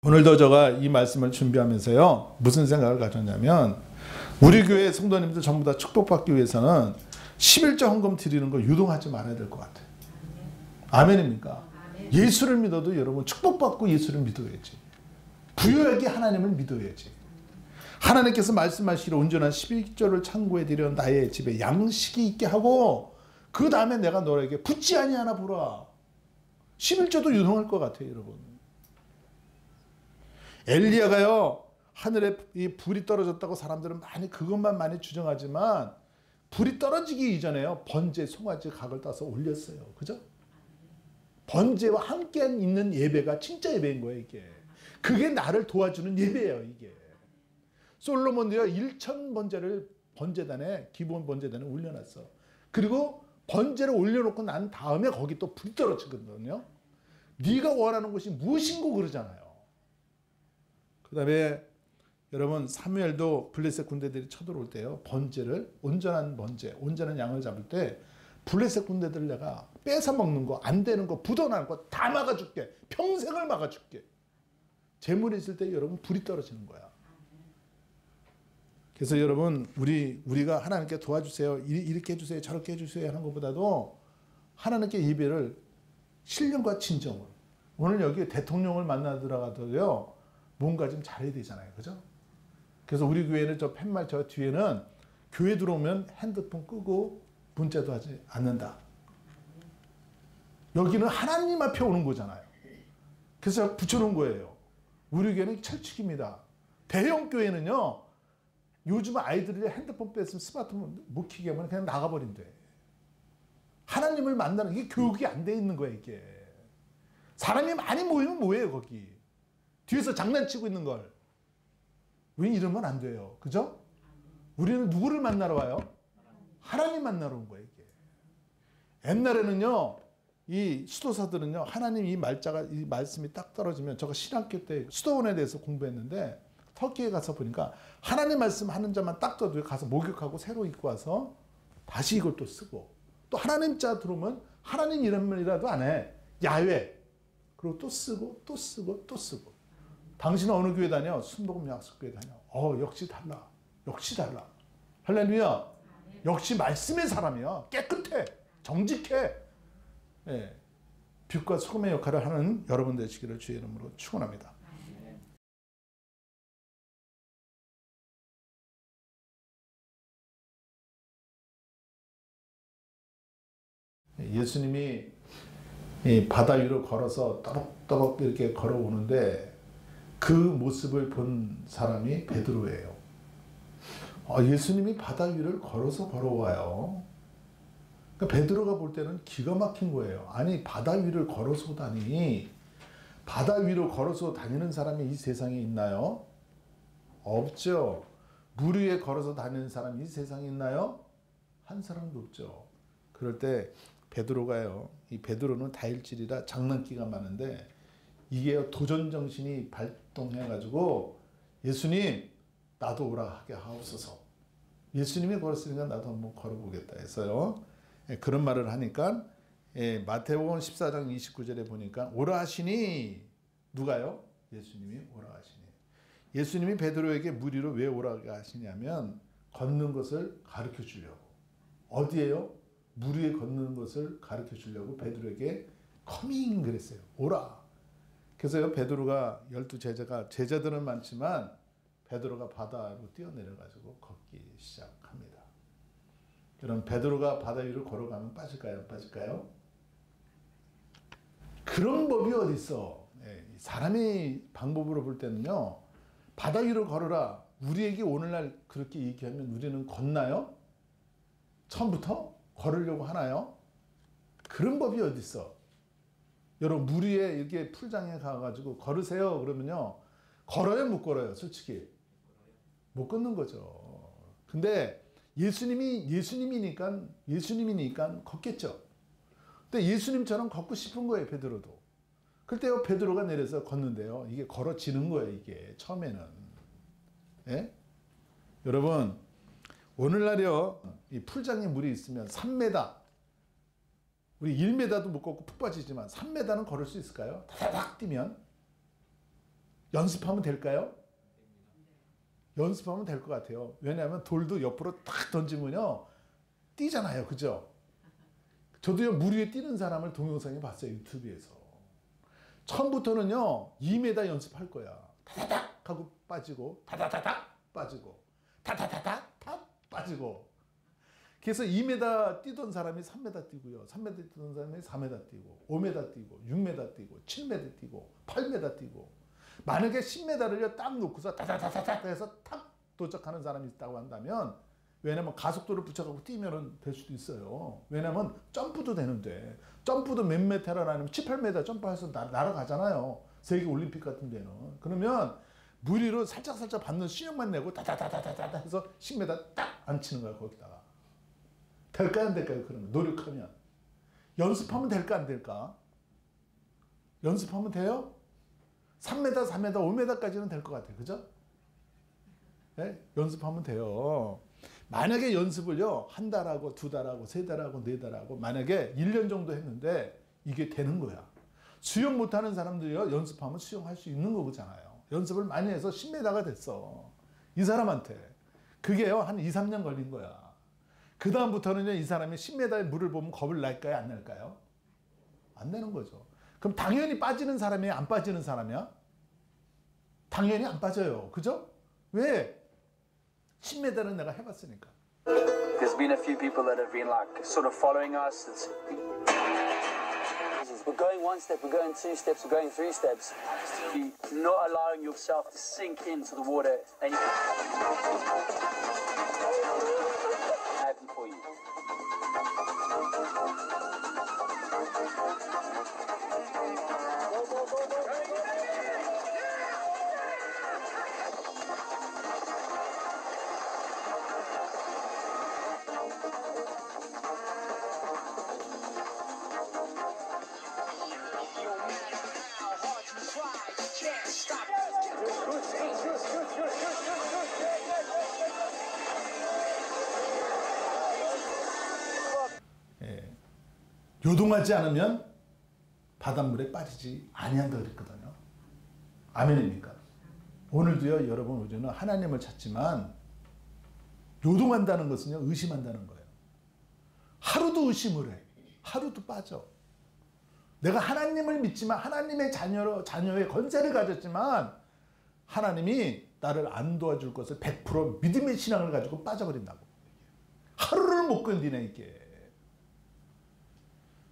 오늘도 제가 이 말씀을 준비하면서요, 무슨 생각을 가졌냐면, 우리 교회 성도님들 전부 다 축복받기 위해서는 11조 헌금 드리는 거 유동하지 말아야 될 것 같아요. 아멘입니까? 예수를 믿어도 여러분 축복받고 예수를 믿어야지. 부유하게 하나님을 믿어야지. 하나님께서 말씀하시기를 온전한 11조를 창고에 들여 나의 집에 양식이 있게 하고 그 다음에 내가 너에게 붙지 아니하나 보라. 11조도 유동할 것 같아요, 여러분. 엘리야가요, 하늘에 이 불이 떨어졌다고 사람들은 그것만 많이 주장하지만, 불이 떨어지기 이전에요, 번제, 송아지 각을 따서 올렸어요. 그죠? 번제와 함께 있는 예배가 진짜 예배인 거예요, 이게. 그게 나를 도와주는 예배예요, 이게. 솔로몬도요, 1천 번제를 번제단에, 기본 번제단에 올려놨어. 그리고 번제를 올려놓고 난 다음에 거기 또 불이 떨어지거든요. 네가 원하는 것이 무엇인고 그러잖아요. 그 다음에 여러분, 사무엘도 블레셋 군대들이 쳐들어올 때요, 번제를, 온전한 번제, 온전한 양을 잡을 때 블레셋 군대들 내가 뺏어 먹는 거, 안 되는 거, 묻어나는 거 다 막아줄게. 평생을 막아줄게. 재물이 있을 때 여러분 불이 떨어지는 거야. 그래서 여러분, 우리가 하나님께 도와주세요, 이렇게 해주세요, 저렇게 해주세요 하는 것보다도 하나님께 예배를 신령과 진정으로. 오늘 여기 대통령을 만나 들어가도요, 뭔가 좀 잘해야 되잖아요. 그죠? 그래서 우리 교회는 저 팻말 저 뒤에는 교회 들어오면 핸드폰 끄고 문자도 하지 않는다. 여기는 하나님 앞에 오는 거잖아요. 그래서 붙여놓은 거예요. 우리 교회는 철칙입니다. 대형 교회는요, 요즘 아이들이 핸드폰 뺐으면 스마트폰 못 켜게 하면 그냥 나가버린대. 하나님을 만나는 게 교육이 안 돼 있는 거예요, 이게. 사람이 많이 모이면 뭐예요, 거기. 뒤에서 장난치고 있는 걸. 왜 이러면 안 돼요. 그죠? 우리는 누구를 만나러 와요? 하나님 만나러 온 거예요, 이게. 옛날에는요, 이 수도사들은요, 하나님 이 말씀이 딱 떨어지면, 제가 신학교 때 수도원에 대해서 공부했는데, 터키에 가서 보니까 하나님 말씀 하는 자만 딱 떠도 가서 목욕하고 새로 입고 와서 다시 이걸 또 쓰고, 또 하나님 자 들어오면 하나님 이름이라도 안 해. 야훼. 그리고 또 쓰고 또 쓰고 또 쓰고. 당신은 어느 교회 다녀? 순복음 약속교회 다녀. 역시 달라. 역시 달라. 할렐루야. 역시 말씀의 사람이야. 깨끗해. 정직해. 예. 빛과 소금의 역할을 하는 여러분 되시기를 주의 이름으로 축원합니다. 예수님이 이 바다 위로 걸어서 떠벅떠벅 이렇게 걸어오는데, 그 모습을 본 사람이 베드로예요. 예수님이 바다 위를 걸어서 걸어와요. 그러니까 베드로가 볼 때는 기가 막힌 거예요. 아니, 바다 위를 걸어서 다니니, 바다 위로 걸어서 다니는 사람이 이 세상에 있나요? 없죠. 물 위에 걸어서 다니는 사람이 이 세상에 있나요? 한 사람도 없죠. 그럴 때 베드로가요, 이 베드로는 다혈질이라 장난기가 많은데, 이게 도전 정신이 발동해가지고, 예수님 나도 오라 하게 하옵소서. 예수님이 걸었으니까 나도 한번 걸어보겠다 했어요. 그런 말을 하니까, 마태복음 14장 29절에 보니까 오라 하시니, 누가요? 예수님이 오라 하시니. 예수님이 베드로에게 물 위로 왜 오라고 하시냐면, 걷는 것을 가르쳐 주려고. 어디에요? 물 위에 걷는 것을 가르쳐 주려고 베드로에게 커밍 그랬어요. 오라. 그래서요, 베드로가 12제자가, 제자들은 많지만 베드로가 바다로 뛰어내려가지고 걷기 시작합니다. 여러분, 베드로가 바다 위로 걸어가면 빠질까요? 안 빠질까요? 그런 법이 어디 있어? 사람이 방법으로 볼 때는요, 바다 위로 걸어라. 우리에게 오늘날 그렇게 얘기하면 우리는 걷나요? 처음부터 걸으려고 하나요? 그런 법이 어디 있어? 여러분, 물 위에 이렇게 풀장에 가가지고 걸으세요 그러면요, 걸어요 못 걸어요? 솔직히 못 걷는 거죠. 근데 예수님이니까 걷겠죠. 근데 예수님처럼 걷고 싶은 거예요, 베드로도. 그때요, 베드로가 내려서 걷는데요, 이게 걸어지는 거예요, 이게 처음에는. 예? 여러분, 오늘날요, 이 풀장에 물이 있으면 3m, 우리 1m도 못 걷고 푹 빠지지만 3m는 걸을 수 있을까요? 다다닥 뛰면. 연습하면 될까요? 연습하면 될 것 같아요. 왜냐하면 돌도 옆으로 탁 던지면요 뛰잖아요. 그죠? 저도요 물 위에 뛰는 사람을 동영상에 봤어요. 유튜브에서. 처음부터는요 2m 연습할 거야. 타다닥 하고 빠지고 타다다닥 빠지고 타다다닥 탁 빠지고. 그래서 2m 뛰던 사람이 3m 뛰고요. 3m 뛰던 사람이 4m 뛰고 5m 뛰고 6m 뛰고 7m 뛰고 8m 뛰고. 만약에 10m를요 딱 놓고서 타다다다닥 해서 탁 도착하는 사람이 있다고 한다면, 왜냐면 가속도를 붙여갖고 뛰면 될 수도 있어요. 왜냐면 점프도 되는데, 점프도 몇 메타를 아니면 7, 8m 점프해서 날아가잖아요. 세계 올림픽 같은 데는. 그러면 물 위로 살짝살짝 받는 수영만 내고 다다다다다다 해서 10m 딱 안 치는 거야. 거기다가. 될까요 안 될까요? 그러면 노력하면. 연습하면 될까 안 될까? 연습하면 돼요? 3m, 4m, 5m까지는 될 것 같아요. 그죠? 네? 연습하면 돼요. 만약에 연습을요, 한 달하고, 두 달하고, 세 달하고, 네 달하고, 만약에 1년 정도 했는데, 이게 되는 거야. 수영 못하는 사람들이요, 연습하면 수영할 수 있는 거잖아요. 연습을 많이 해서 10m가 됐어. 이 사람한테. 그게요, 한 2, 3년 걸린 거야. 그다음부터는요, 이 사람이 10m의 물을 보면 겁을 날까요? 안 날까요? 안 내는 거죠. 그럼 당연히 빠지는 사람이야? 안 빠지는 사람이야? 당연히 안 빠져요. 그죠? 왜? 10m는 내가 해봤으니까. There's been a few people that have been like sort of following us. We're going one step, we're going two steps, we're going three steps. You're not allowing yourself to sink into the water. And happen for you. 요동하지 않으면 바닷물에 빠지지 아니한다 그랬거든요. 아멘입니까? 오늘도요, 여러분, 우리는 하나님을 찾지만 요동한다는 것은요, 의심한다는 거예요. 하루도 의심을 해. 하루도 빠져. 내가 하나님을 믿지만, 하나님의 자녀의 권세를 가졌지만, 하나님이 나를 안 도와줄 것을 100% 믿음의 신앙을 가지고 빠져버린다고. 하루를 못 견디네, 이게.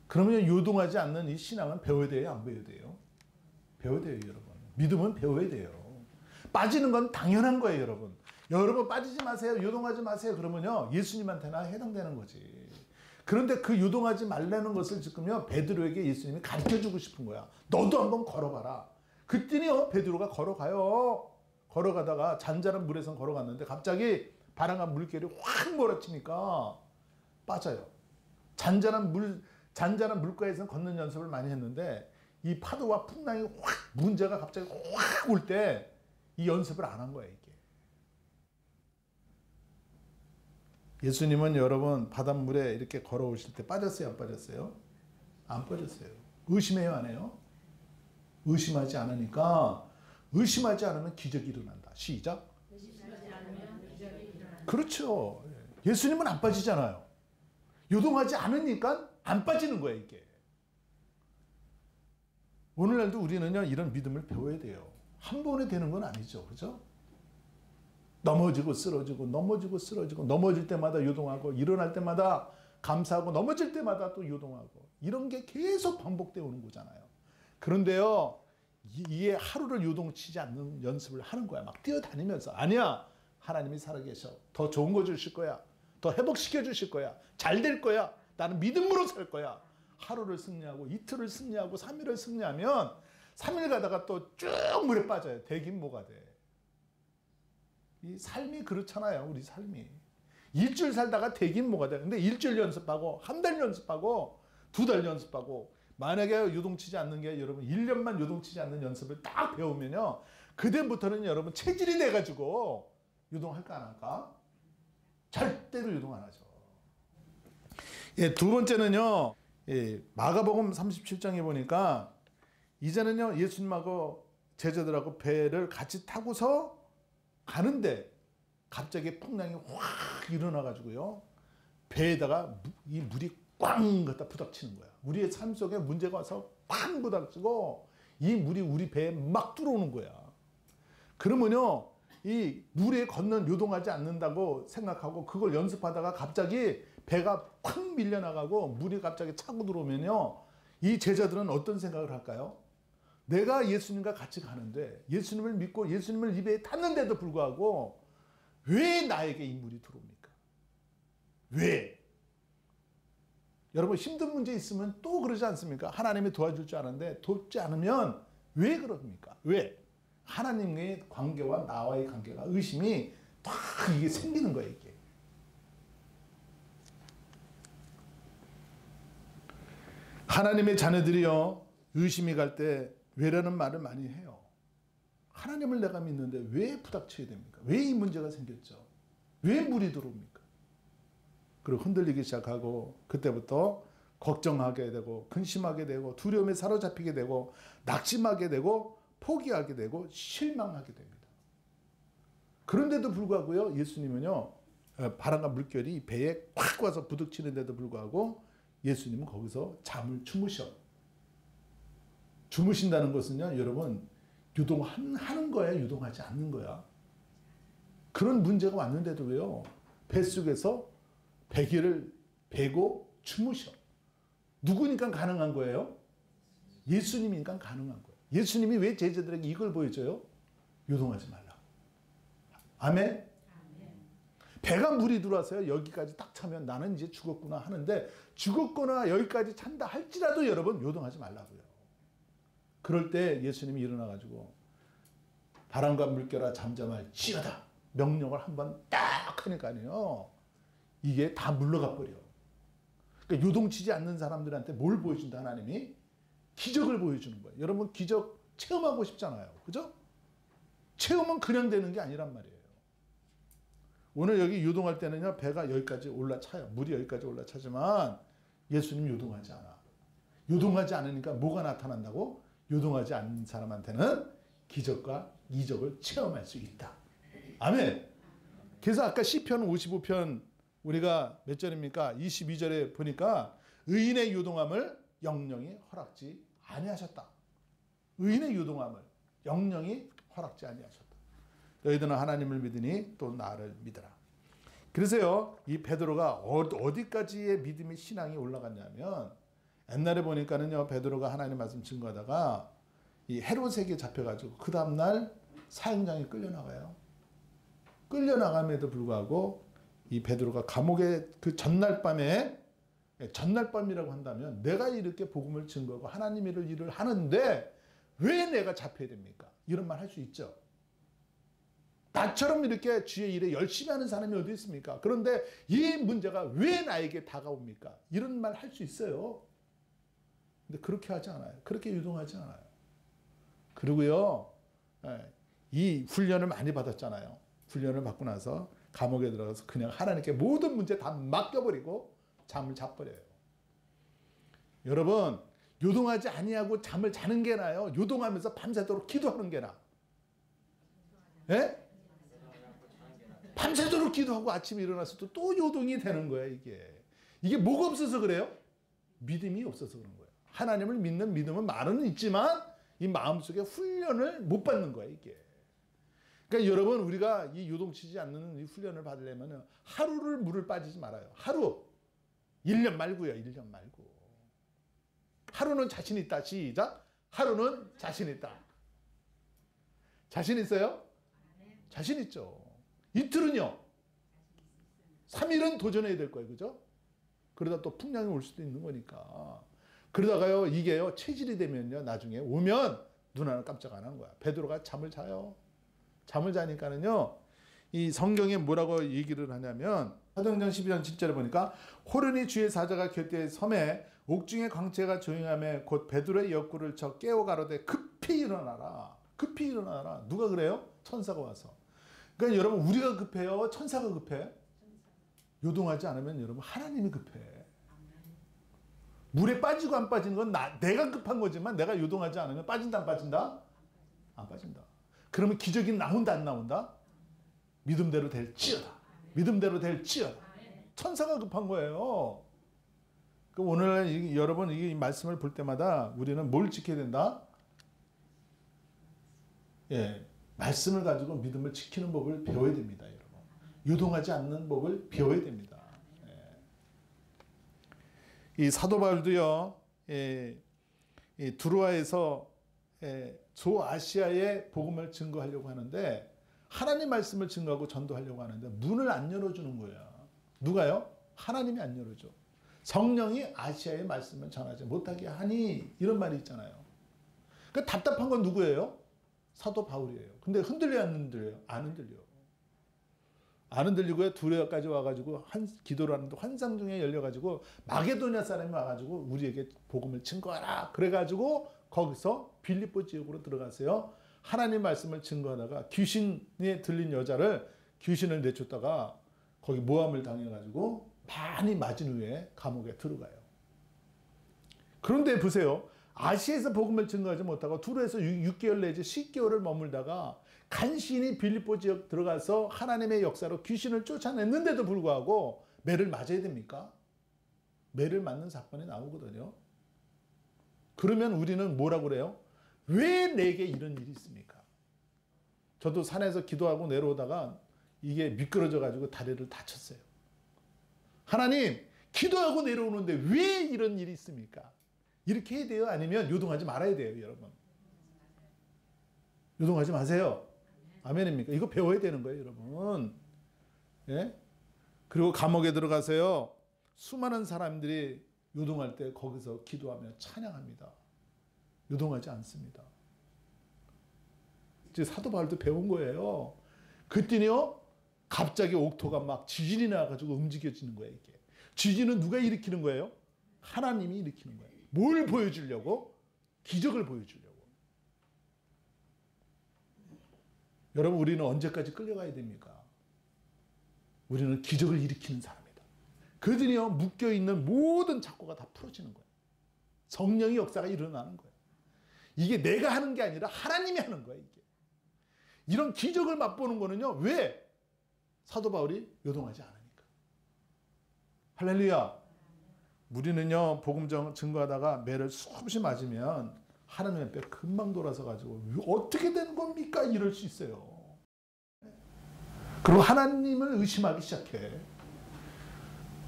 그러면 요동하지 않는 이 신앙은 배워야 돼요? 안 배워야 돼요? 배워야 돼요, 여러분. 믿음은 배워야 돼요. 빠지는 건 당연한 거예요, 여러분. 여러분 빠지지 마세요, 요동하지 마세요. 그러면요, 예수님한테나 해당되는 거지. 그런데 그 요동하지 말라는 것을 지금요, 베드로에게 예수님이 가르쳐주고 싶은 거야. 너도 한번 걸어봐라. 그랬더니요, 베드로가 걸어가요. 걸어가다가 잔잔한 물에서 걸어갔는데 갑자기 바람과 물결이 확 몰아치니까 빠져요. 잔잔한 물가에서 걷는 연습을 많이 했는데 이 파도와 풍랑이 확, 문제가 갑자기 확 올 때 이 연습을 안 한 거예요, 이게. 예수님은 여러분 바닷물에 이렇게 걸어오실 때 빠졌어요, 안 빠졌어요? 안 빠졌어요. 의심해요, 안 해요? 의심하지 않으니까, 의심하지 않으면 기적이 일어난다. 시작. 의심하지 않으면 기적이 일어난다. 그렇죠. 예수님은 안 빠지잖아요. 요동하지 않으니까 안 빠지는 거예요, 이게. 오늘날도 우리는요, 이런 믿음을 배워야 돼요. 한 번에 되는 건 아니죠. 그죠? 넘어지고 쓰러지고, 넘어지고 쓰러지고, 넘어질 때마다 요동하고, 일어날 때마다 감사하고, 넘어질 때마다 또 요동하고, 이런 게 계속 반복되어 오는 거잖아요. 그런데요, 이게 하루를 요동치지 않는 연습을 하는 거야. 막 뛰어다니면서. 아니야. 하나님이 살아계셔. 더 좋은 거 주실 거야. 더 회복시켜 주실 거야. 잘 될 거야. 나는 믿음으로 살 거야. 하루를 승리하고 이틀을 승리하고 3일을 승리하면 3일 가다가 또 쭉 물에 빠져요. 되긴 뭐가 돼. 이 삶이 그렇잖아요. 우리 삶이. 일주일 살다가 되긴 뭐가 돼. 근데 일주일 연습하고 한 달 연습하고 두 달 연습하고 만약에 요동치지 않는 게 여러분 1년만 요동치지 않는 연습을 딱 배우면요. 그때부터는 여러분 체질이 돼가지고 요동할까 안 할까? 절대로 요동 안 하죠. 예, 두 번째는요. 예, 마가복음 37장에 보니까 이제는요 예수님하고 제자들하고 배를 같이 타고서 가는데 갑자기 풍랑이 확 일어나가지고요. 배에다가 이 물이 꽝 갖다 부닥치는 거야. 우리의 삶 속에 문제가 와서 꽝 부닥치고 이 물이 우리 배에 막 들어오는 거야. 그러면요, 이 물에 건넌 요동하지 않는다고 생각하고 그걸 연습하다가 갑자기 배가 확 밀려나가고 물이 갑자기 차고 들어오면요, 이 제자들은 어떤 생각을 할까요? 내가 예수님과 같이 가는데 예수님을 믿고 예수님을 입에 탔는데도 불구하고 왜 나에게 이 물이 들어옵니까? 왜? 여러분, 힘든 문제 있으면 또 그러지 않습니까? 하나님이 도와줄 줄 아는데 돕지 않으면 왜 그럽니까? 왜? 하나님의 관계와 나와의 관계가 의심이 딱 이게 생기는 거예요, 이게. 하나님의 자녀들이요, 의심이 갈 때 왜라는 말을 많이 해요. 하나님을 내가 믿는데 왜 부닥쳐야 됩니까? 왜 이 문제가 생겼죠? 왜 물이 들어옵니까? 그리고 흔들리기 시작하고 그때부터 걱정하게 되고 근심하게 되고 두려움에 사로잡히게 되고 낙심하게 되고 포기하게 되고 실망하게 됩니다. 그런데도 불구하고요, 예수님은요, 바람과 물결이 배에 꽉 와서 부딪히는데도 불구하고 예수님은 거기서 잠을 주무셔. 주무신다는 것은요, 여러분, 유동하는 거야, 유동하지 않는 거야. 그런 문제가 왔는데도 왜요? 뱃속에서 베개를 베고 주무셔. 누구니까 가능한 거예요? 예수님이니까 가능한 거예요. 예수님이 왜 제자들에게 이걸 보여줘요? 유동하지 말라고. 아멘? 배가 물이 들어와서요, 여기까지 딱 차면 나는 이제 죽었구나 하는데, 죽었거나 여기까지 찬다 할지라도 여러분, 요동하지 말라고요. 그럴 때 예수님이 일어나가지고 바람과 물결아 잠잠할지어다 명령을 한번 딱 하니까요, 이게 다 물러가 버려. 그러니까 요동치지 않는 사람들한테 뭘 보여준다, 하나님이? 기적을 보여주는 거예요. 여러분, 기적 체험하고 싶잖아요. 그죠? 체험은 그냥 되는 게 아니란 말이에요. 오늘 여기 요동할 때는요, 배가 여기까지 올라차요. 물이 여기까지 올라차지만 예수님 요동하지 않아. 요동하지 않으니까 뭐가 나타난다고? 요동하지 않는 사람한테는 기적과 이적을 체험할 수 있다. 아멘. 그래서 아까 시편 55편 우리가 몇 절입니까? 22절에 보니까 의인의 요동함을 영영이 허락지 아니하셨다. 의인의 요동함을 영영이 허락지 아니하셨다. 너희들은 하나님을 믿으니 또 나를 믿으라. 그래서요, 이 베드로가 어디까지의 믿음의 신앙이 올라갔냐면, 옛날에 보니까는요, 베드로가 하나님 말씀 증거하다가 이 헤롯에게 잡혀가지고 그 다음날 사형장에 끌려나가요. 끌려나감에도 불구하고 이 베드로가 감옥에 그 전날 밤에, 전날 밤이라고 한다면 내가 이렇게 복음을 증거하고 하나님의 일을 하는데 왜 내가 잡혀야 됩니까? 이런 말 할 수 있죠. 나처럼 이렇게 주의 일에 열심히 하는 사람이 어디 있습니까? 그런데 이 문제가 왜 나에게 다가옵니까? 이런 말 할 수 있어요. 근데 그렇게 하지 않아요. 그렇게 유동하지 않아요. 그리고요, 이 훈련을 많이 받았잖아요. 훈련을 받고 나서 감옥에 들어가서 그냥 하나님께 모든 문제 다 맡겨버리고 잠을 자버려요. 여러분, 요동하지 아니하고 잠을 자는 게 나아요? 요동하면서 밤새도록 기도하는 게 나아? 예? 밤새도록 기도하고 아침에 일어나서 또 요동이 되는 거야, 이게. 이게 뭐가 없어서 그래요? 믿음이 없어서 그런 거예요. 하나님을 믿는 믿음은 말은 있지만 이 마음속에 훈련을 못 받는 거야, 이게. 그러니까 여러분, 우리가 이 요동치지 않는 이 훈련을 받으려면 하루를 물을 빠지지 말아요. 하루. 1년 말고요, 1년 말고. 하루는 자신 있다. 시작. 하루는 자신 있다. 자신 있어요? 자신 있죠. 이틀은요. 3일은 도전해야 될 거예요. 그죠? 그러다 또 풍랑이 올 수도 있는 거니까. 그러다가요, 이게요, 체질이 되면요, 나중에 오면 눈 하나 깜짝 안 하는 거야. 베드로가 잠을 자요. 잠을 자니까는요, 이 성경에 뭐라고 얘기를 하냐면, 사도행전 12장 7절에 보니까 호련히 주의 사자가 곁에 섬에 옥중의 광채가 조용함에 곧 베드로의 옆구리를 쳐 깨워 가로되 급히 일어나라. 급히 일어나라. 누가 그래요? 천사가 와서. 그러니까 여러분, 우리가 급해요? 천사가 급해? 요동하지 않으면 여러분, 하나님이 급해. 물에 빠지고 안 빠지는 건 내가 급한 거지만 내가 요동하지 않으면 빠진다 안 빠진다? 안 빠진다. 그러면 기적이 나온다 안 나온다? 믿음대로 될지어다. 믿음대로 될지어다. 천사가 급한 거예요. 그럼 오늘 여러분 이 말씀을 볼 때마다 우리는 뭘 지켜야 된다? 예, 말씀을 가지고 믿음을 지키는 법을 배워야 됩니다, 여러분. 유동하지 않는 법을 배워야 됩니다. 예. 이 사도 바울도요, 이 두로아에서 소아시아에 복음을 증거하려고 하는데 하나님 말씀을 증거하고 전도하려고 하는데 문을 안 열어주는 거예요. 누가요? 하나님이 안 열어줘. 성령이 아시아의 말씀을 전하지 못하게 하니 이런 말이 있잖아요. 그 답답한 건 누구예요? 사도 바울이에요. 근데 흔들려 안 흔들려요? 안 흔들려. 안 흔들리고요. 두레아까지 와가지고 기도를 하는데 환상 중에 열려가지고 마게도냐 사람이 와가지고 우리에게 복음을 증거하라. 그래가지고 거기서 빌립보 지역으로 들어가세요. 하나님 말씀을 증거하다가 귀신에 들린 여자를 귀신을 내쫓다가 거기 모함을 당해가지고 많이 맞은 후에 감옥에 들어가요. 그런데 보세요. 아시아에서 복음을 증거하지 못하고 두로에서 6개월 내지 10개월을 머물다가 간신히 빌립보 지역 들어가서 하나님의 역사로 귀신을 쫓아냈는데도 불구하고 매를 맞아야 됩니까? 매를 맞는 사건이 나오거든요. 그러면 우리는 뭐라고 그래요? 왜 내게 이런 일이 있습니까? 저도 산에서 기도하고 내려오다가 이게 미끄러져 가지고 다리를 다쳤어요. 하나님, 기도하고 내려오는데 왜 이런 일이 있습니까? 이렇게 해야 돼요? 아니면 요동하지 말아야 돼요, 여러분? 요동하지 마세요. 아멘입니까? 이거 배워야 되는 거예요, 여러분. 예? 그리고 감옥에 들어가세요. 수많은 사람들이 요동할 때 거기서 기도하며 찬양합니다. 요동하지 않습니다. 이제 사도 바울도 배운 거예요. 그때는요, 갑자기 옥토가 막 지진이 나가지고 움직여지는 거예요, 이게. 지진은 누가 일으키는 거예요? 하나님이 일으키는 거예요. 뭘 보여주려고? 기적을 보여주려고. 여러분, 우리는 언제까지 끌려가야 됩니까? 우리는 기적을 일으키는 사람이다. 그들이요, 묶여있는 모든 착고가 다 풀어지는 거예요. 성령의 역사가 일어나는 거예요. 이게 내가 하는 게 아니라 하나님이 하는 거예요, 이게. 이런 기적을 맛보는 거는요, 왜? 사도 바울이 요동하지 않으니까. 할렐루야. 우리는요, 복음 증거하다가 매를 수없이 맞으면 하나님의 뼈 금방 돌아서 가지고 어떻게 된 겁니까? 이럴 수 있어요. 그리고 하나님을 의심하기 시작해.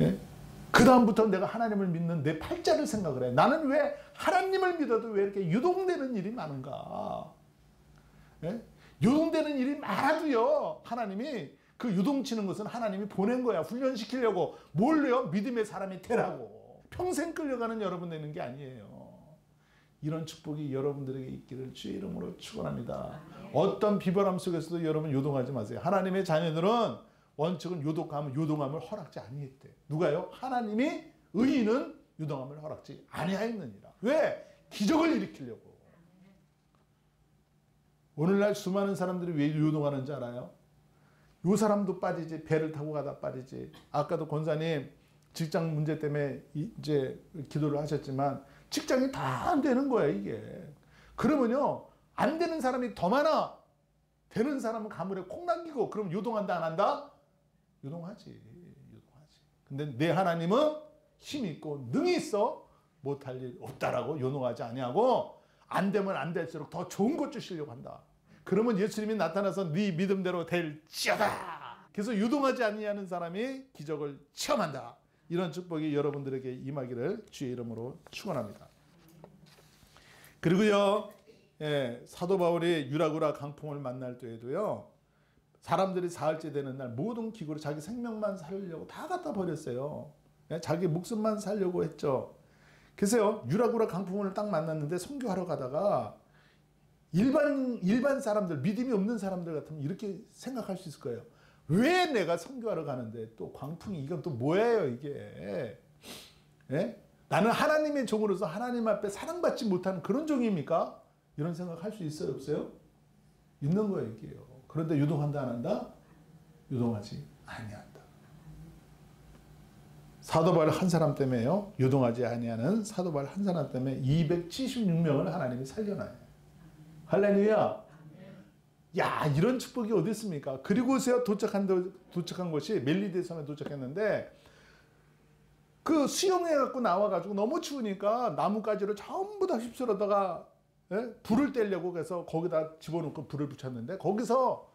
예? 그 다음부터 내가 하나님을 믿는 내 팔자를 생각을 해. 나는 왜 하나님을 믿어도 왜 이렇게 유동되는 일이 많은가? 예? 유동되는 일이 많아도요, 하나님이 그 유동치는 것은 하나님이 보낸 거야. 훈련시키려고. 뭘요? 믿음의 사람이 되라고. 평생 끌려가는 여러분 되는 게 아니에요. 이런 축복이 여러분들에게 있기를 주의 이름으로 축원합니다. 어떤 비바람 속에서도 여러분 요동하지 마세요. 하나님의 자녀들은 원칙은 요동함을 허락지 아니했대. 누가요? 하나님이 의인은 요동함을 허락지 아니하였느니라. 왜? 기적을 일으키려고. 오늘날 수많은 사람들이 왜 요동하는지 알아요? 요 사람도 빠지지, 배를 타고 가다 빠지지. 아까도 권사님 직장 문제 때문에 이제 기도를 하셨지만 직장이 다 안 되는 거예요, 이게. 그러면요, 안 되는 사람이 더 많아. 되는 사람은 가물에 콩 남기고, 그럼 요동한다, 안 한다? 요동하지. 근데 내 하나님은 힘이 있고 능이 있어. 못할 일 없다라고 요동하지 아니하고, 안 되면 안 될수록 더 좋은 것 주시려고 한다. 그러면 예수님이 나타나서 네 믿음대로 될지어다. 그래서 요동하지 아니하는 사람이 기적을 체험한다. 이런 축복이 여러분들에게 임하기를 주의 이름으로 축원합니다. 그리고요, 사도 바울이 유라굴라 강풍을 만날 때에도요, 사람들이 사흘째 되는 날 모든 기구를 자기 생명만 살려고 다 갖다 버렸어요. 자기 목숨만 살려고 했죠. 그래서요, 유라굴라 강풍을 딱 만났는데 선교하러 가다가 일반 사람들, 믿음이 없는 사람들 같으면 이렇게 생각할 수 있을 거예요. 왜 내가 선교하러 가는데 또 광풍이, 이건 또 뭐예요, 이게? 예? 나는 하나님의 종으로서 하나님 앞에 사랑받지 못하는 그런 종입니까? 이런 생각할 수 있어요, 없어요? 있는 거예요, 이게요. 그런데 유동한다, 안 한다? 유동하지 아니한다. 사도 바울 한 사람 때문에요, 유동하지 아니하는 사도 바울 한 사람 때문에 276명을 하나님이 살려놔요. 할렐루야. 야, 이런 축복이 어디 있습니까? 그리고서야 도착한 곳이 멜리데 섬에 도착했는데 그 수영해 갖고 나와가지고 너무 추우니까 나뭇가지를 전부 다 휩쓸어다가 불을 떼려고 해서 거기다 집어넣고 불을 붙였는데 거기서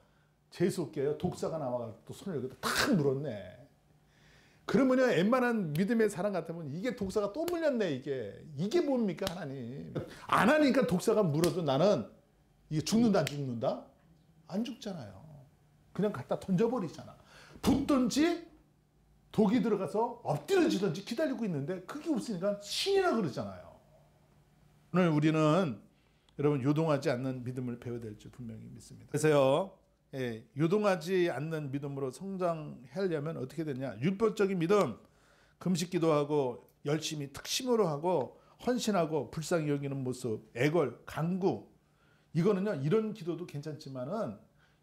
재수없게요 독사가 나와가지고 또 손을 여기다 탁 물었네. 그러면요 웬만한 믿음의 사람 같으면 이게 독사가 또 물렸네. 이게 뭡니까 하나님. 안 하니까 독사가 물어도 나는 이게 죽는다 안 죽는다? 안 죽잖아요. 그냥 갖다 던져버리잖아. 붙든지 독이 들어가서 엎드려지든지 기다리고 있는데 그게 없으니까 신이라 그러잖아요. 오늘 우리는 여러분 요동하지 않는 믿음을 배워야 될 줄 분명히 믿습니다. 그래서요 요동하지 않는 믿음으로 성장하려면 어떻게 되냐. 율법적인 믿음, 금식 기도하고 열심히 특심으로 하고 헌신하고 불쌍히 여기는 모습, 애걸, 간구, 이거는요 이런 기도도 괜찮지만은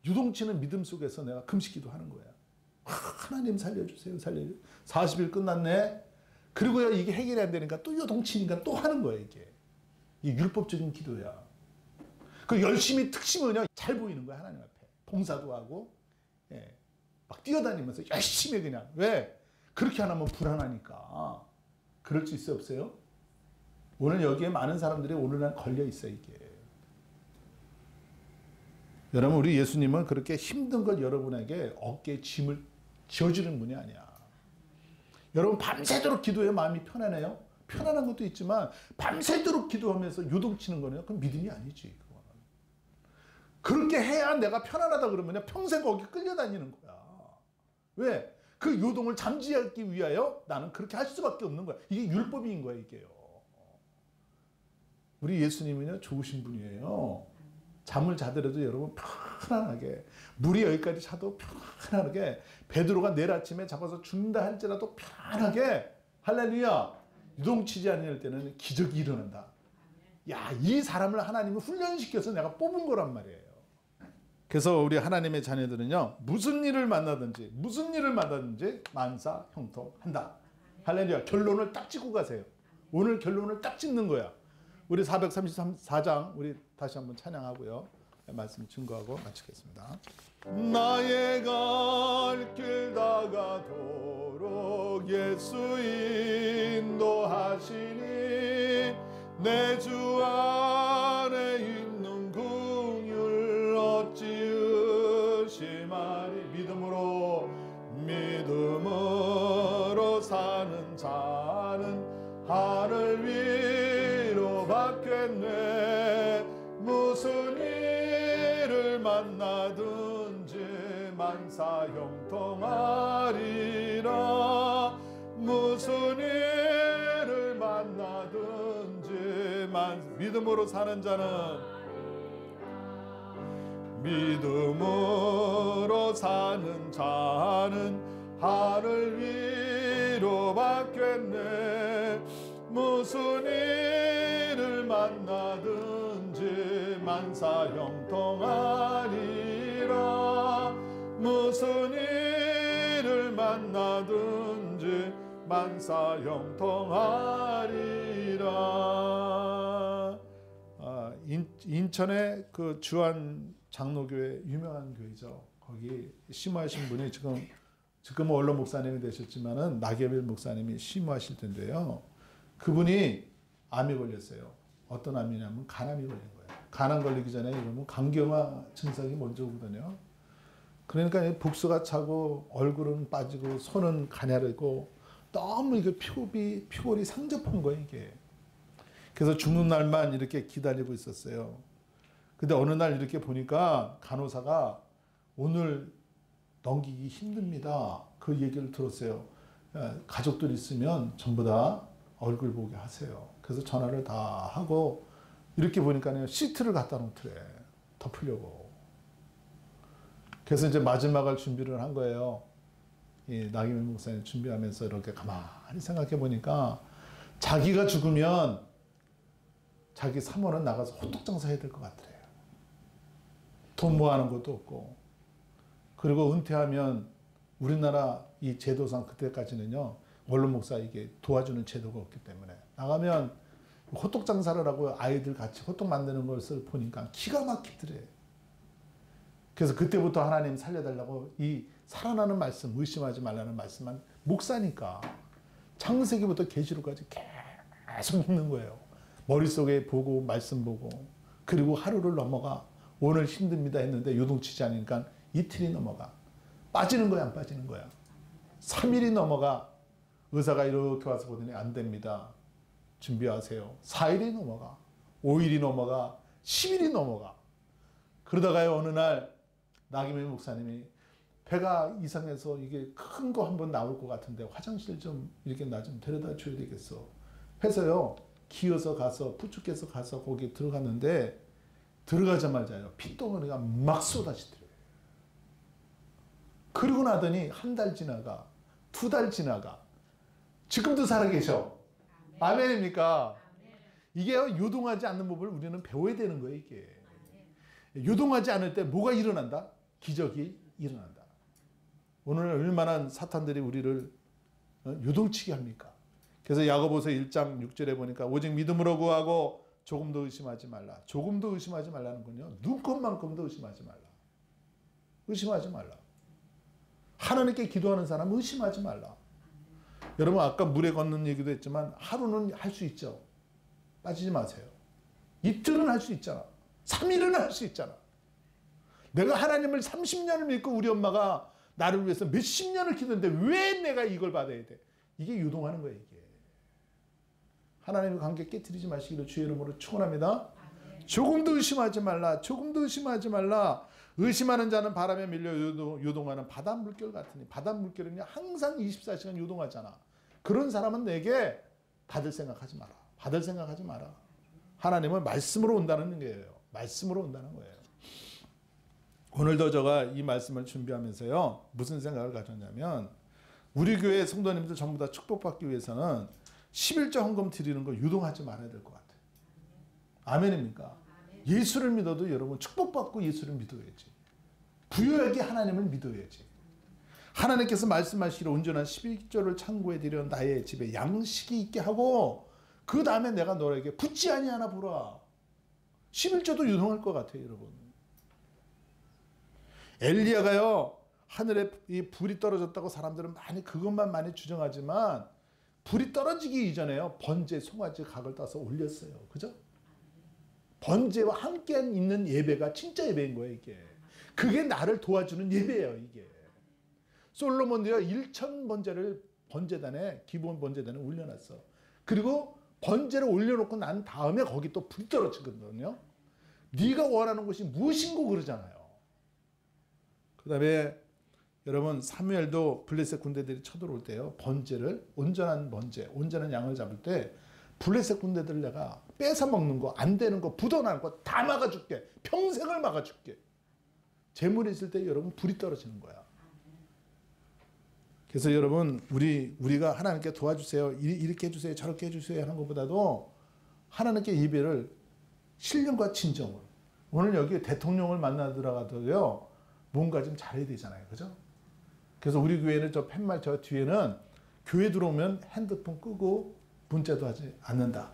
유동치는 믿음 속에서 내가 금식 기도하는 거야. 하나님 살려주세요. 40일 끝났네. 그리고요 이게 해결이 안 되니까 또 요동치니까 또 하는 거야. 이게 율법적인 기도야. 그 열심히 특심은요 잘 보이는 거야. 하나님 앞에 봉사도 하고 막 뛰어다니면서 열심히 그냥. 왜? 그렇게 안 하면 불안하니까. 그럴 수 있어요 없어요? 오늘 여기에 많은 사람들이 오늘날 걸려 있어. 이게 여러분 우리 예수님은 그렇게 힘든 걸 여러분에게 어깨에 짐을 지어주는 분이 아니야. 여러분 밤새도록 기도해 마음이 편안해요? 편안한 것도 있지만 밤새도록 기도하면서 요동치는 거는 그건 믿음이 아니지. 그거는. 그렇게 해야 내가 편안하다 그러면 평생 거기 끌려다니는 거야. 왜? 그 요동을 잠재우기 위하여 나는 그렇게 할 수밖에 없는 거야. 이게 율법인 거야 이게요. 우리 예수님은요 좋으신 분이에요. 잠을 자더라도 여러분 편안하게 물이 여기까지 차도 편안하게 베드로가 내일 아침에 잡아서 죽는다 할지라도 편안하게 할렐루야 유동치지 않을 때는 기적이 일어난다. 야, 이 사람을 하나님은 훈련시켜서 내가 뽑은 거란 말이에요. 그래서 우리 하나님의 자녀들은요 무슨 일을 만나든지 만사 형통한다. 할렐루야. 결론을 딱 찍고 가세요. 오늘 결론을 딱 찍는 거야. 우리 434장 우리 다시 한번 찬양하고요. 말씀 증거하고 마치겠습니다. 나의 갈 길 다가도록 예수 인도하시니 내 주 안에 있는 긍휼 어찌 의심하리. 믿음으로 사는 자는 하늘 위로 받겠네. 무슨 일을 만나든지 만사 형통하리라. 무슨 일을 만나든지 믿음으로 사는 자는 하늘 위로 받겠네. 무슨 일을 만나든지 만사 형통하리라. 무슨 일을 만나든지 만사 형통하리라. 인천의 그 주안 장로교회 유명한 교회죠. 거기 심화하신 분이 지금은 원로 목사님이 되셨지만은 나경일 목사님이 심화하실 텐데요. 그분이 암에 걸렸어요. 어떤 암이냐면 간암이 걸린 거예요. 간암 걸리기 전에 이러면 간경화 증상이 먼저 오거든요. 그러니까 복수가 차고 얼굴은 빠지고 손은 가냐르고 너무 이게 피골이 상접한 거예요 이게. 그래서 죽는 날만 이렇게 기다리고 있었어요. 근데 어느 날 이렇게 보니까 간호사가 오늘 넘기기 힘듭니다. 그 얘기를 들었어요. 가족들 있으면 전부 다 얼굴 보게 하세요. 그래서 전화를 다 하고 이렇게 보니까 시트를 갖다 놓더래. 덮으려고. 그래서 이제 마지막을 준비를 한 거예요. 이 나경일 목사님 준비하면서 이렇게 가만히 생각해 보니까 자기가 죽으면 자기 사모는 나가서 호떡 장사해야 될 것 같더래요. 돈 모아는 것도 없고. 그리고 은퇴하면 우리나라 이 제도상 그때까지는요. 원로 목사 이게 도와주는 제도가 없기 때문에 나가면 호떡 장사를 하고 아이들 같이 호떡 만드는 것을 보니까 기가 막히더래. 그래서 그때부터 하나님 살려달라고 이 살아나는 말씀, 의심하지 말라는 말씀만 목사니까 창세기부터 계시록까지 계속 읽는 거예요. 머릿속에 보고 말씀 보고 그리고 하루를 넘어가 오늘 힘듭니다 했는데 요동치지 않으니까 이틀이 넘어가. 빠지는 거야 안 빠지는 거야. 3일이 넘어가. 의사가 이렇게 와서 보더니 안 됩니다. 준비하세요. 4일이 넘어가. 5일이 넘어가. 10일이 넘어가. 그러다가요 어느 날 나김일 목사님이 배가 이상해서 이게 큰 거 한번 나올 것 같은데 화장실 좀 이렇게 나 좀 데려다 줘야 되겠어. 해서요 기어서 가서 부축해서 가서 거기 들어갔는데 들어가자마자요 핏덩어리가 막 쏟아지더래요. 그러고 나더니 한 달 지나가 2달 지나가 지금도 살아계셔. 아멘입니까? 이게 요동하지 않는 법을 우리는 배워야 되는 거예요. 이게 요동하지 않을 때 뭐가 일어난다? 기적이 일어난다. 오늘 얼마나 사탄들이 우리를 요동치게 합니까? 그래서 야고보서 1장 6절에 보니까 오직 믿음으로 구하고 조금도 의심하지 말라. 조금도 의심하지 말라는 건요. 눈꽃만큼도 의심하지 말라. 의심하지 말라. 하나님께 기도하는 사람 의심하지 말라. 여러분 아까 물에 걷는 얘기도 했지만 하루는 할 수 있죠. 빠지지 마세요. 이틀은 할 수 있잖아. 3일은 할 수 있잖아. 내가 하나님을 30년을 믿고 우리 엄마가 나를 위해서 몇십 년을 기도했는데 왜 내가 이걸 받아야 돼? 이게 유동하는 거예요. 이게. 하나님의 관계 깨트리지 마시기를 주의 이름으로 축원합니다. 조금도 의심하지 말라. 조금도 의심하지 말라. 의심하는 자는 바람에 밀려 요동하는 바닷물결 같으니 바닷물결은 항상 24시간 요동하잖아. 그런 사람은 내게 받을 생각하지 마라. 받을 생각하지 마라. 하나님은 말씀으로 온다는 거예요. 말씀으로 온다는 거예요. 오늘도 제가 이 말씀을 준비하면서요. 무슨 생각을 가졌냐면 우리 교회 성도님들 전부 다 축복받기 위해서는 11조 헌금 드리는 거 유동하지 말아야 될 것 같아요. 아멘입니까? 예수를 믿어도 여러분 축복받고 예수를 믿어야지. 부유하게 하나님을 믿어야지. 하나님께서 말씀하시기를 온전한 11조를 창고에 들여 나의 집에 양식이 있게 하고 그 다음에 내가 너에게 붙지 아니하나 보라. 11조도 유동할 것 같아요. 여러분. 엘리야가요. 하늘에 이 불이 떨어졌다고 사람들은 그것만 많이 주장하지만 불이 떨어지기 이전에요. 번제, 송아지 각을 따서 올렸어요. 그죠? 번제와 함께 있는 예배가 진짜 예배인 거예요. 이게. 그게 나를 도와주는 예배예요. 이게. 솔로몬도요. 1천 번제를 번제단에 기본 번제단에 올려놨어. 그리고 번제를 올려놓고 난 다음에 거기 또 불이 떨어지거든요. 네가 원하는 것이 무엇인고 그러잖아요. 그 다음에 여러분 사무엘도 블레셋 군대들이 쳐들어올 때요. 번제를 온전한 번제, 온전한 양을 잡을 때 블레셋 군대들 내가 뺏어 먹는 거, 안 되는 거, 묻어나는 거 다 막아줄게. 평생을 막아줄게. 재물이 있을 때 여러분 불이 떨어지는 거야. 그래서 여러분 우리가 하나님께 도와주세요. 이렇게 해주세요. 저렇게 해주세요 하는 것보다도 하나님께 예배를 신령과 진정을. 오늘 여기 대통령을 만나 들어가도요. 뭔가 좀 잘해야 되잖아요. 그죠? 그래서 우리 교회는 저 팻말 저 뒤에는 교회 들어오면 핸드폰 끄고 문자도 하지 않는다.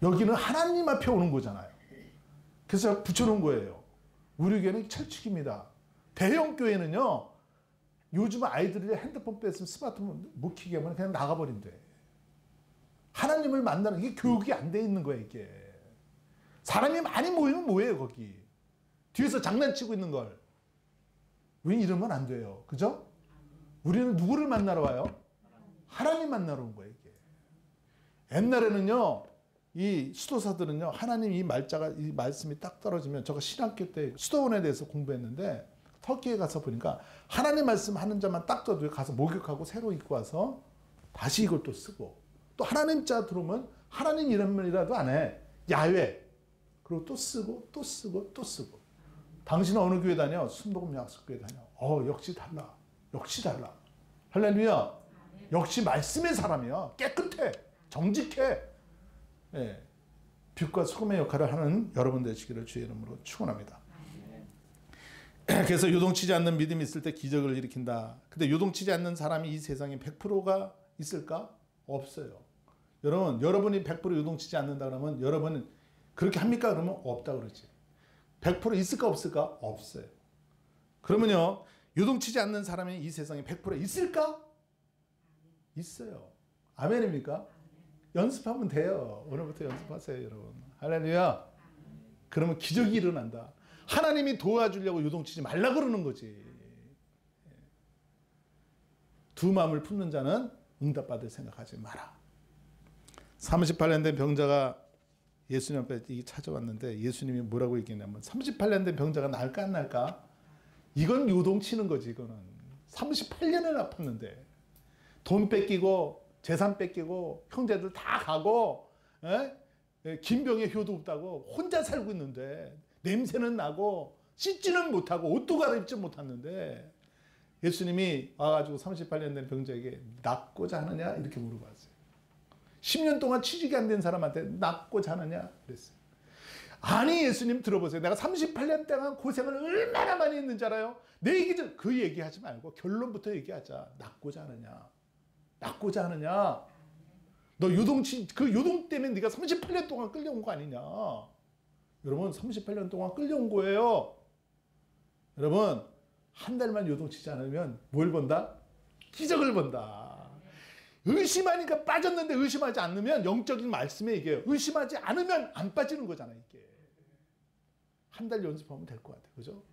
여기는 하나님 앞에 오는 거잖아요. 그래서 붙여놓은 거예요. 우리 교회는 철칙입니다. 대형 교회는요. 요즘 아이들이 핸드폰 뺐으면 스마트폰 못 켜게 하면 그냥 나가버린대. 하나님을 만나는 게 교육이 안 돼 있는 거예요. 이게. 사람이 많이 모이면 뭐예요 거기. 뒤에서 장난치고 있는 걸. 왜 이러면 안 돼요. 그죠? 우리는 누구를 만나러 와요? 하나님 만나러 온 거예요. 이게. 옛날에는요. 이 수도사들은요. 하나님 이 말씀이 딱 떨어지면 제가 신학교 때 수도원에 대해서 공부했는데 터키에 가서 보니까 하나님 말씀 하는 자만 딱 떠도 가서 목욕하고 새로 입고 와서 다시 이걸 또 쓰고 또 하나님 자 들어오면 하나님 이름이라도 안 해. 야훼. 그리고 또 쓰고 또 쓰고 또 쓰고. 당신은 어느 교회 다녀? 순복음 약속교회 다녀. 역시 달라. 역시 달라. 할렐루야. 역시 말씀의 사람이야. 깨끗해. 정직해. 예. 빛과 소금의 역할을 하는 여러분 되시기를 주의 이름으로 축원합니다. 그래서 요동치지 않는 믿음이 있을 때 기적을 일으킨다. 근데 요동치지 않는 사람이 이 세상에 100%가 있을까? 없어요. 여러분이 100% 요동치지 않는다 그러면 여러분은 그렇게 합니까? 그러면 없다 그러지. 100% 있을까 없을까? 없어요. 그러면요, 요동치지 않는 사람이 이 세상에 100% 있을까? 있어요. 아멘입니까? 연습하면 돼요. 오늘부터 연습하세요, 여러분. 할렐루야. 그러면 기적이 일어난다. 하나님이 도와주려고 요동치지 말라 그러는 거지. 두 마음을 품는 자는 응답받을 생각하지 마라. 38년 된 병자가 예수님 앞에 찾아왔는데 예수님이 뭐라고 얘기했냐면 38년 된 병자가 날까 안 날까? 이건 요동치는 거지. 이거는 38년을 아팠는데 돈 뺏기고 재산 뺏기고 형제들 다 가고 김병의 효도 없다고 혼자 살고 있는데 냄새는 나고 씻지는 못하고 옷도 갈아입지 못하는데 예수님이 와가지고 38년 된 병자에게 낫고자 하느냐 이렇게 물어봤어요. 10년 동안 취직이 안 된 사람한테 낫고자 하느냐 그랬어요. 아니 예수님 들어보세요. 내가 38년 동안 고생을 얼마나 많이 했는지 알아요? 내 얘기 좀 그 얘기하지 말고 결론부터 얘기하자. 낫고자 하느냐? 낫고자 하느냐? 너 그 요동 때문에 네가 38년 동안 끌려온 거 아니냐? 여러분 38년 동안 끌려온 거예요. 여러분 한 달만 요동치지 않으면 뭘 본다? 기적을 본다. 의심하니까 빠졌는데 의심하지 않으면 영적인 말씀에 얘기해요. 의심하지 않으면 안 빠지는 거잖아요. 이게 한 달 연습하면 될 것 같아요. 그죠?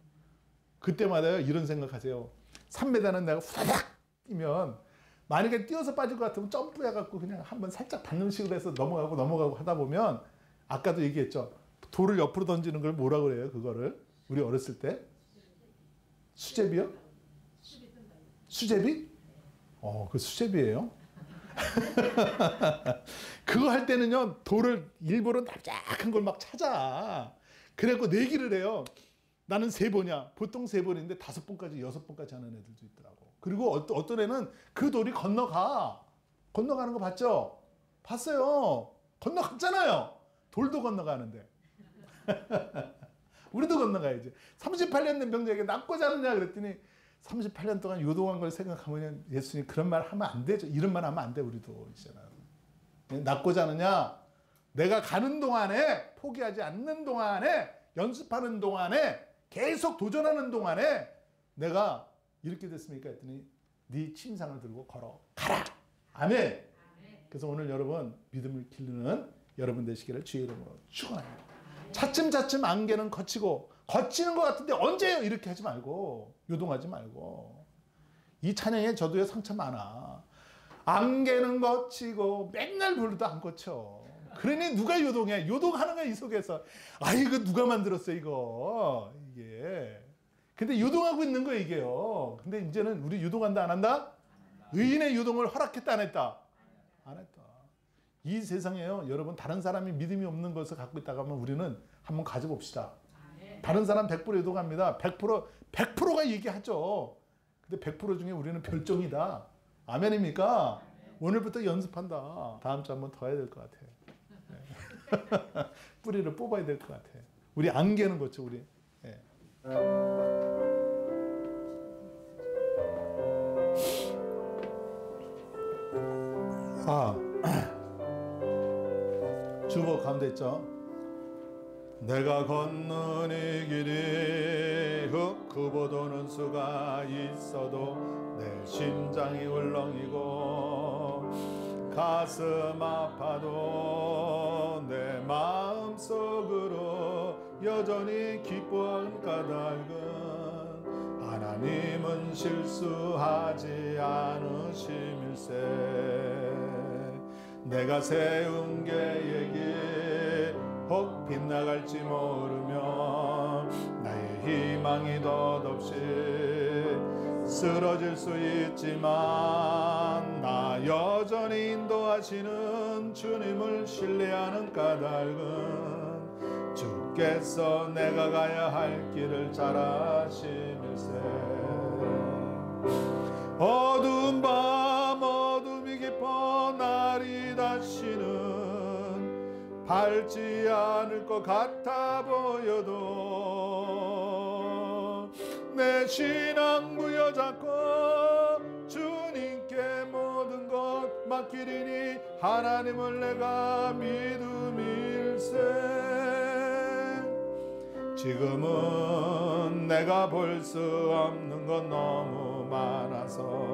그때마다 이런 생각하세요. 3m는 내가 후다닥 뛰면 만약에 뛰어서 빠질 것 같으면 점프해갖고 그냥 한번 살짝 받는 식으로 해서 넘어가고 하다 보면 아까도 얘기했죠. 돌을 옆으로 던지는 걸 뭐라 그래요? 그거를 우리 어렸을 때 수제비요? 수제비? 그 수제비예요? 그거 할 때는요 돌을 일부러 납작한 걸 막 찾아. 그래갖고 내기를 해요. 나는 3번이야. 보통 3번인데 5번까지 6번까지 하는 애들도 있더라고. 그리고 어떤 애는 그 돌이 건너가는 거 봤죠? 봤어요. 건너갔잖아요. 돌도 건너가는데. 우리도 건너가야지. 38년 된 병자에게 낫고자 하느냐 그랬더니 38년 동안 요동한 걸 생각하면 예수님 그런 말 하면 안 되죠. 이런 말 하면 안 돼. 우리도 있잖아요. 낫고자 하느냐? 내가 가는 동안에 포기하지 않는 동안에 연습하는 동안에 계속 도전하는 동안에 내가 이렇게 됐습니까? 했더니 네 침상을 들고 걸어가라. 아멘. 그래서 오늘 여러분 믿음을 기르는 여러분 되시기를 주의 이름으로 축원합니다. 차츰차츰 안개는 거치는 것 같은데 언제요? 이렇게 하지 말고 요동하지 말고. 이 찬양에 저도요 상처 많아. 안개는 거치고 맨날 불러도 안 거쳐. 그러니 누가 요동해? 요동하는 거야 이 속에서. 이거 누가 만들었어 이거. 이게. 근데 요동하고 있는 거야 이게요. 근데 이제는 우리 요동한다 안 한다? 의인의 요동을 허락했다 안 했다? 안 했다. 이 세상에요 여러분 다른 사람이 믿음이 없는 것을 갖고 있다가 하면 우리는 한번 가져봅시다. 다른 사람 100% 요동합니다. 100%가 얘기하죠. 근데 100% 중에 우리는 별종이다. 아멘입니까? 오늘부터 연습한다. 다음 주 한번 더 해야 될 것 같아. 네. 뿌리를 뽑아야 될 것 같아. 우리 안개는 거죠 우리. 네. 주보 가운데 있죠. 내가 걷는 이 길이 흑구보도는 수가 있어도 내 심장이 울렁이고 가슴 아파도 내 마음속으로 여전히 기뻐하는 까닭은 하나님은 실수하지 않으심일세. 내가 세운 계획이 혹 빗나갈지 모르며 나의 희망이 덧없이 쓰러질 수 있지만 나 여전히 인도하시는 주님을 신뢰하는 까닭은 주께서 내가 가야 할 길을 잘 아심일세. 어두운 밤 어둠이 깊어 날이 다시는 밝지 않을 것 같아 보여도 내 신앙 부여잡고 주님께 모든 것 맡기리니 하나님을 내가 믿음일세. 지금은 내가 볼 수 없는 건 너무 많아서